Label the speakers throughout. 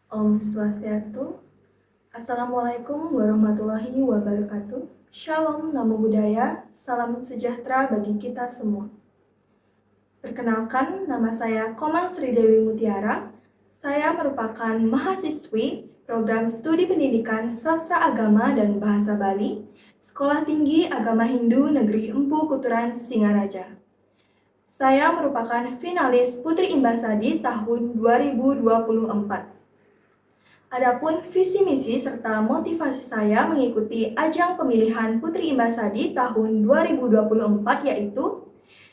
Speaker 1: Om Swastiastu. Assalamualaikum warahmatullahi wabarakatuh. Shalom, namo buddhaya, salam sejahtera bagi kita semua. Perkenalkan, nama saya Komang Sri Dewi Mutiara. Saya merupakan mahasiswi program studi pendidikan Sastra Agama dan Bahasa Bali, Sekolah Tinggi Agama Hindu Negeri Empu Kuturan Singaraja. Saya merupakan finalis Putri Imbasadi tahun 2024. Adapun visi misi serta motivasi saya mengikuti ajang pemilihan Putri Imbasadi tahun 2024 yaitu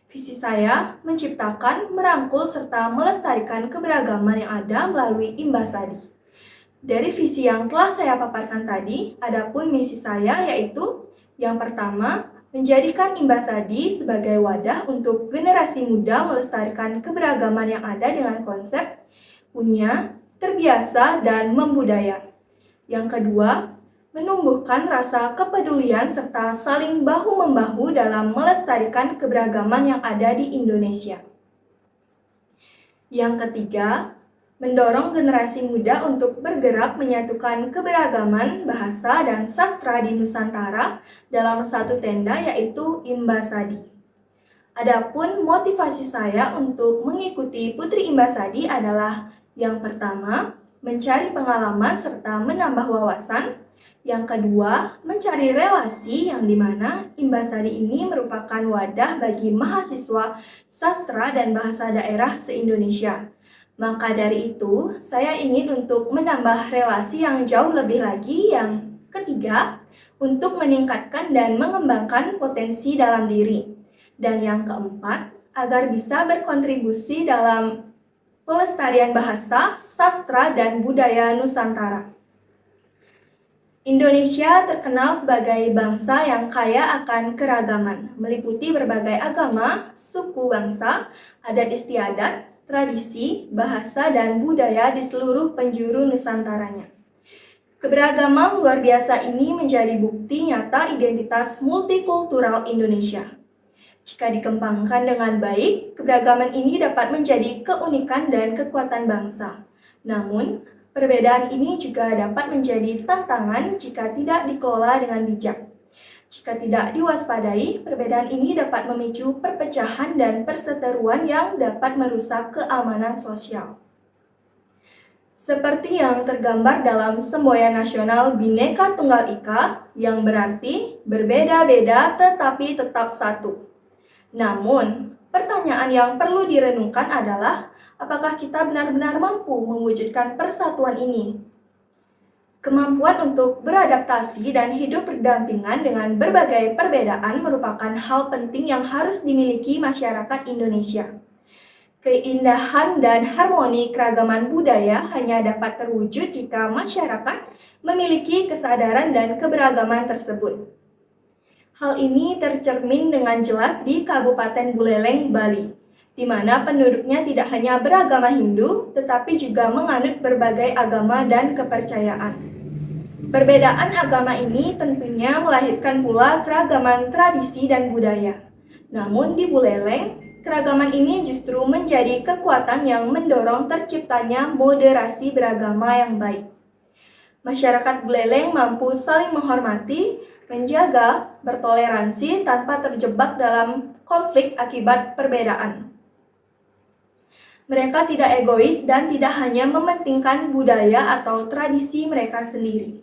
Speaker 1: visi saya menciptakan, merangkul, serta melestarikan keberagaman yang ada melalui Imbasadi. Dari visi yang telah saya paparkan tadi, adapun misi saya yaitu yang pertama, menjadikan Imbasadi sebagai wadah untuk generasi muda melestarikan keberagaman yang ada dengan konsep punya, terbiasa, dan membudaya. Yang kedua, menumbuhkan rasa kepedulian serta saling bahu-membahu dalam melestarikan keberagaman yang ada di Indonesia. Yang ketiga, mendorong generasi muda untuk bergerak menyatukan keberagaman bahasa dan sastra di Nusantara dalam satu tenda yaitu Imbasadi. Adapun motivasi saya untuk mengikuti Putri Imbasadi adalah yang pertama, mencari pengalaman serta menambah wawasan. Yang kedua, mencari relasi yang dimana Imbasadi ini merupakan wadah bagi mahasiswa sastra dan bahasa daerah se-Indonesia. Maka dari itu, saya ingin untuk menambah relasi yang jauh lebih lagi. Yang ketiga, untuk meningkatkan dan mengembangkan potensi dalam diri. Dan yang keempat, agar bisa berkontribusi dalam pelestarian bahasa, sastra, dan budaya Nusantara. Indonesia terkenal sebagai bangsa yang kaya akan keragaman, meliputi berbagai agama, suku bangsa, adat istiadat, tradisi, bahasa, dan budaya di seluruh penjuru Nusantaranya. Keberagaman luar biasa ini menjadi bukti nyata identitas multikultural Indonesia. Jika dikembangkan dengan baik, keberagaman ini dapat menjadi keunikan dan kekuatan bangsa. Namun, perbedaan ini juga dapat menjadi tantangan jika tidak dikelola dengan bijak. Jika tidak diwaspadai, perbedaan ini dapat memicu perpecahan dan perseteruan yang dapat merusak keamanan sosial. Seperti yang tergambar dalam semboyan nasional Bhinneka Tunggal Ika, yang berarti berbeda-beda tetapi tetap satu. Namun, pertanyaan yang perlu direnungkan adalah, apakah kita benar-benar mampu mewujudkan persatuan ini? Kemampuan untuk beradaptasi dan hidup berdampingan dengan berbagai perbedaan merupakan hal penting yang harus dimiliki masyarakat Indonesia. Keindahan dan harmoni keragaman budaya hanya dapat terwujud jika masyarakat memiliki kesadaran dan keberagaman tersebut. Hal ini tercermin dengan jelas di Kabupaten Buleleng, Bali, di mana penduduknya tidak hanya beragama Hindu, tetapi juga menganut berbagai agama dan kepercayaan. Perbedaan agama ini tentunya melahirkan pula keragaman tradisi dan budaya. Namun di Buleleng, keragaman ini justru menjadi kekuatan yang mendorong terciptanya moderasi beragama yang baik. Masyarakat Buleleng mampu saling menghormati, menjaga, bertoleransi tanpa terjebak dalam konflik akibat perbedaan. Mereka tidak egois dan tidak hanya mementingkan budaya atau tradisi mereka sendiri,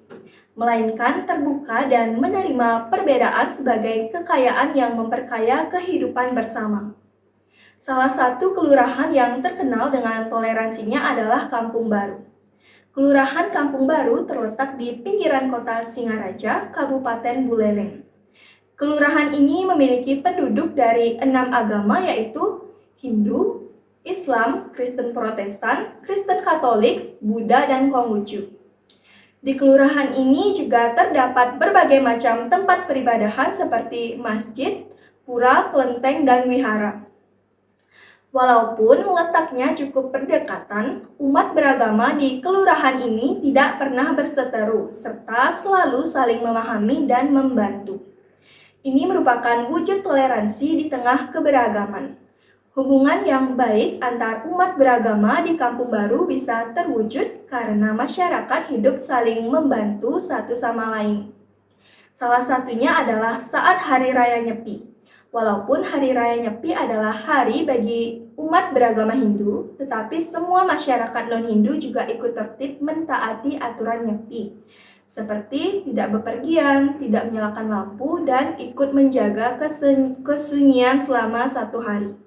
Speaker 1: melainkan terbuka dan menerima perbedaan sebagai kekayaan yang memperkaya kehidupan bersama. Salah satu kelurahan yang terkenal dengan toleransinya adalah Kampung Baru. Kelurahan Kampung Baru terletak di pinggiran kota Singaraja, Kabupaten Buleleng. Kelurahan ini memiliki penduduk dari 6 agama yaitu Hindu, Islam, Kristen Protestan, Kristen Katolik, Buddha, dan Konghucu. Di kelurahan ini juga terdapat berbagai macam tempat peribadahan seperti masjid, pura, kelenteng, dan wihara. Walaupun letaknya cukup berdekatan, umat beragama di kelurahan ini tidak pernah berseteru, serta selalu saling memahami dan membantu. Ini merupakan wujud toleransi di tengah keberagaman. Hubungan yang baik antar umat beragama di Kampung Baru bisa terwujud karena masyarakat hidup saling membantu satu sama lain. Salah satunya adalah saat Hari Raya Nyepi. Walaupun Hari Raya Nyepi adalah hari bagi umat beragama Hindu, tetapi semua masyarakat non-Hindu juga ikut tertib mentaati aturan Nyepi, seperti tidak bepergian, tidak menyalakan lampu, dan ikut menjaga kesunyian selama 1 hari.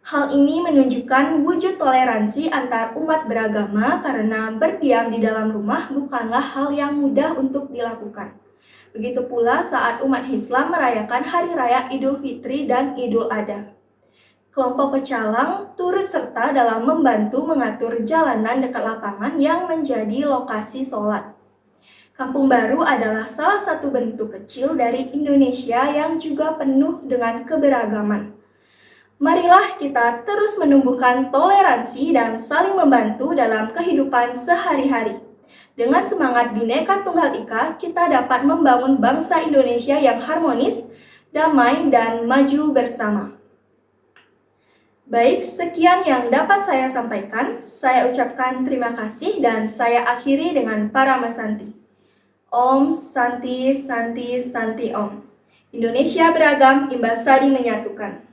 Speaker 1: Hal ini menunjukkan wujud toleransi antar umat beragama karena berdiam di dalam rumah bukanlah hal yang mudah untuk dilakukan. Begitu pula saat umat Islam merayakan Hari Raya Idul Fitri dan Idul Adha. Kelompok pecalang turut serta dalam membantu mengatur jalanan dekat lapangan yang menjadi lokasi sholat. Kampung Baru adalah salah satu bentuk kecil dari Indonesia yang juga penuh dengan keberagaman. Marilah kita terus menumbuhkan toleransi dan saling membantu dalam kehidupan sehari-hari. Dengan semangat Bhinneka Tunggal Ika, kita dapat membangun bangsa Indonesia yang harmonis, damai, dan maju bersama. Baik, sekian yang dapat saya sampaikan. Saya ucapkan terima kasih dan saya akhiri dengan Parama Santi. Om Santi Santi Santi Om. Indonesia beragam, Imbasari menyatukan.